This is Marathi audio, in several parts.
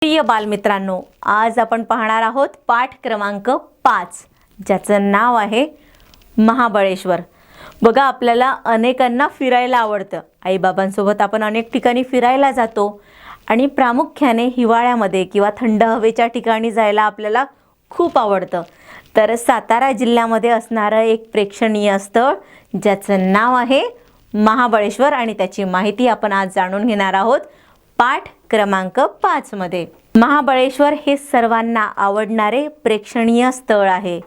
प्रिय बालमित्रांनो, आज आपण पाहणार आहोत पाठ क्रमांक 5, ज्याचं नाव आहे महाबळेश्वर। बघा, आपल्याला अनेकांना फिरायला आवडतं। आई-बाबांसोबत आपण अनेक ठिकाणी फिरायला जातो आणि प्रामुख्याने हिवाळ्यामध्ये किंवा थंड हवेच्या ठिकाणी जायला आपल्याला खूप आवडतं। तर सातारा जिल्ह्यामध्ये असणारं एक प्रेक्षणीय स्थळ ज्याचं नाव आहे महाबळेश्वर आणि त्याची माहिती आपण आज जाणून घेणार आहोत पाठ क्रमांक 5 मध्ये। महाबळेश्वर हे सर्वांना आवडणारे प्रेक्षणीय स्थळ आहे।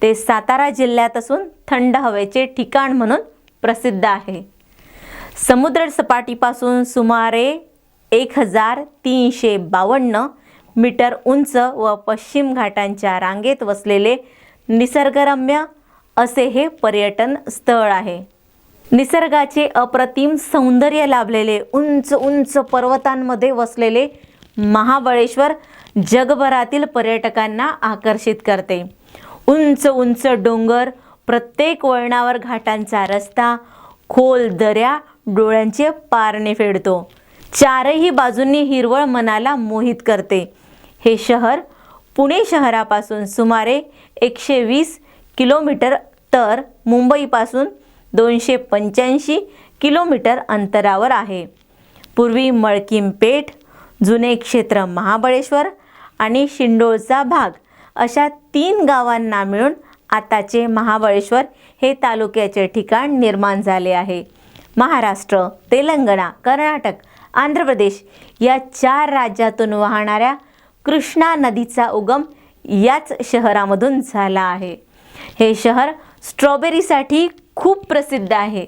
ते सातारा जिल्ह्यात असून थंड हवेचे ठिकाण म्हणून प्रसिद्ध आहे। समुद्र सपाटीपासून सुमारे 1352 मीटर उंच व पश्चिम घाटांच्या रांगेत वसलेले निसर्गरम्य असे हे पर्यटन स्थळ आहे। निसर्गाचे अप्रतिम सौंदर्य लाभलेले उंच उंच पर्वतांमध्ये वसलेले महाबळेश्वर जगभरातील पर्यटकांना आकर्षित करते। उंच उंच डोंगर, प्रत्येक वळणावर घाटांचा रस्ता, खोल दऱ्या डोळ्यांचे पारणे फेडतो। चारही बाजूंनी हिरवळ मनाला मोहित करते। हे शहर पुणे शहरापासून सुमारे 120 किलोमीटर तर मुंबईपासून 285 किलोमीटर अंतरावर आहे। पूर्वी मळकीमपेठ, जुने क्षेत्र महाबळेश्वर आणि शिंडोळचा भाग अशा 3 गावांना मिळून आताचे महाबळेश्वर हे तालुक्याचे ठिकाण निर्माण झाले आहे। महाराष्ट्र, तेलंगणा, कर्नाटक, आंध्र प्रदेश या 4 राज्यातून वाहणाऱ्या कृष्णा नदीचा उगम याच शहरामधून झाला आहे। हे शहर स्ट्रॉबेरीसाठी खूप प्रसिद्ध आहे।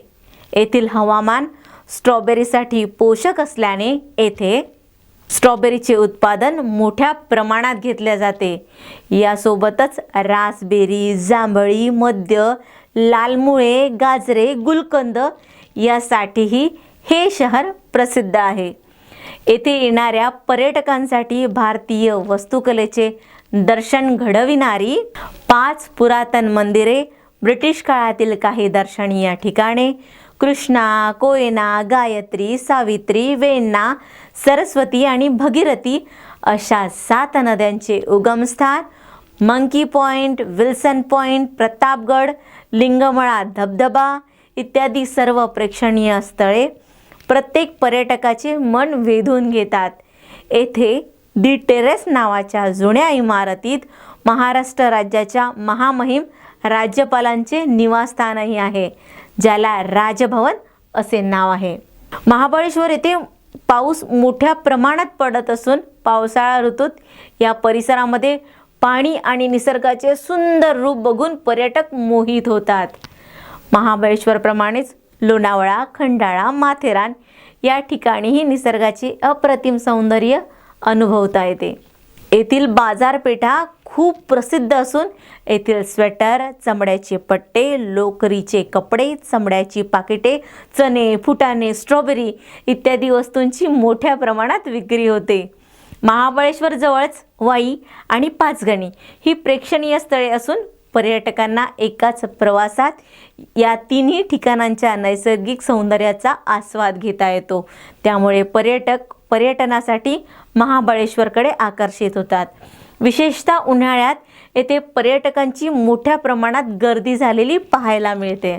येथील हवामान स्ट्रॉबेरीसाठी पोषक असल्याने येथे स्ट्रॉबेरीचे उत्पादन मोठ्या प्रमाणात घेतले जाते। यासोबतच रासबेरी, जांभळी, मद्य, लालमुळे, गाजरे, गुलकंद यासाठीही हे शहर प्रसिद्ध आहे। येथे येणाऱ्या पर्यटकांसाठी भारतीय वास्तुकलेचे दर्शन घडविणारी 5 पुरातन मंदिरे, ब्रिटिश काळातील काही दर्शनीय ठिकाणे, कृष्णा, कोयना, गायत्री, सावित्री, वेण्णा, सरस्वती आणि भगीरथी अशा 7 नद्यांचे उगमस्थान, monkey point, Wilson point, Pratapgad, Lingmala धबधबा इत्यादी सर्व प्रेक्षणीय स्थळे प्रत्येक पर्यटकाचे मन वेधून घेतात। येथे दी टेरेस नावाच्या जुन्या इमारतीत महाराष्ट्र राज्याच्या महामहिम राज्यपालांचे निवासस्थानही आहे, ज्याला राजभवन असे नाव आहे। महाबळेश्वर येथे पाऊस मोठ्या प्रमाणात पडत असून पावसाळा ऋतूत या परिसरामध्ये पाणी आणि निसर्गाचे सुंदर रूप बघून पर्यटक मोहित होतात। महाबळेश्वरप्रमाणेच लोणावळा, खंडाळा, माथेरान या ठिकाणीही निसर्गाचे अप्रतिम सौंदर्य अनुभवता येते। येथील बाजारपेठा खूप प्रसिद्ध असून येथील स्वेटर, चमड्याचे पट्टे, लोकरीचे कपडे, चमड्याची पाकिटे, चणे, फुटाणे, स्ट्रॉबेरी इत्यादी वस्तूंची मोठ्या प्रमाणात विक्री होते। महाबळेश्वर जवळच वाई आणि पाचगणी ही प्रेक्षणीय स्थळे असून पर्यटकांना एकाच प्रवासात या 3ही ठिकाणांच्या नैसर्गिक सौंदर्याचा आस्वाद घेता येतो। त्यामुळे पर्यटक पर्यटनासाठी महाबळेश्वरकडे आकर्षित होतात। विशेषतः उन्हाळ्यात येथे पर्यटकांची मोठ्या प्रमाणात गर्दी झालेली पाहायला मिळते।